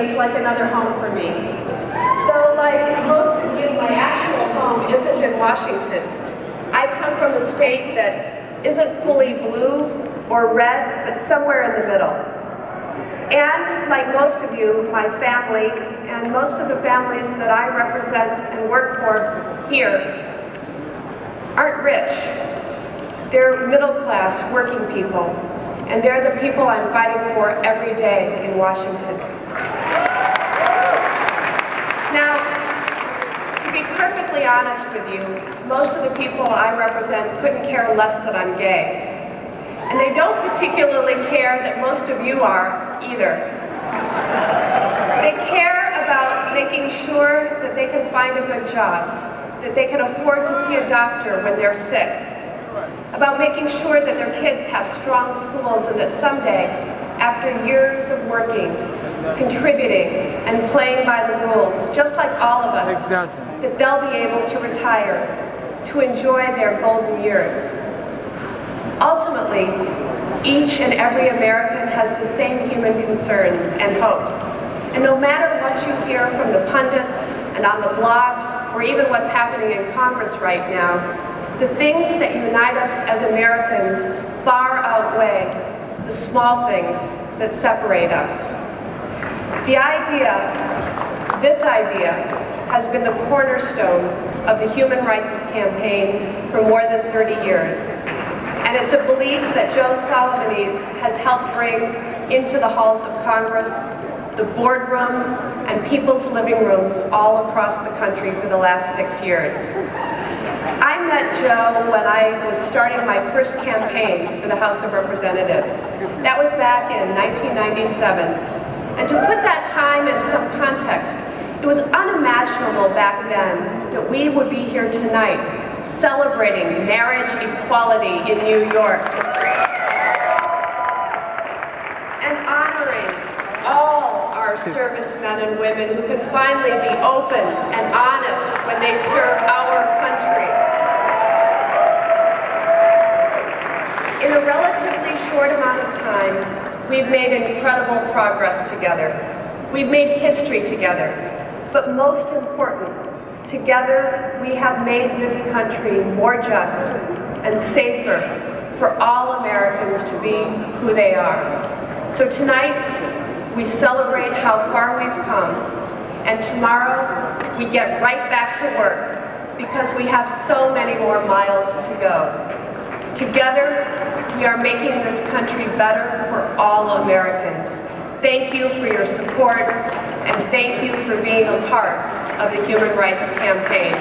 is like another home for me. Though, like most of you, my actual home isn't in Washington. I come from a state that isn't fully blue or red, but somewhere in the middle. And like most of you, my family, and most of the families that I represent and work for here, aren't rich. They're middle-class working people, and they're the people I'm fighting for every day in Washington. Now, to be perfectly honest with you, most of the people I represent couldn't care less that I'm gay. And they don't particularly care that most of you are either. They care about making sure that they can find a good job, that they can afford to see a doctor when they're sick, about making sure that their kids have strong schools and that someday, after years of working, contributing, and playing by the rules, just like all of us, that they'll be able to retire, to enjoy their golden years. Ultimately, each and every American has the same human concerns and hopes. And no matter what you hear from the pundits and on the blogs, or even what's happening in Congress right now, the things that unite us as Americans far outweigh the small things that separate us. This idea, has been the cornerstone of the Human Rights Campaign for more than 30 years. And it's a belief that Joe Solomonese has helped bring into the halls of Congress, the boardrooms, and people's living rooms all across the country for the last 6 years. I met Joe when I was starting my first campaign for the House of Representatives. That was back in 1997. And to put that time in some context, it was unimaginable back then that we would be here tonight celebrating marriage equality in New York and honoring all our servicemen and women who can finally be open and honest when they serve our country. In a relatively short amount of time, we've made incredible progress together. We've made history together. But most important, together we have made this country more just and safer for all Americans to be who they are. So tonight, we celebrate how far we've come, and tomorrow we get right back to work because we have so many more miles to go. Together, we are making this country better for all Americans. Thank you for your support, and thank you for being a part of the Human Rights Campaign.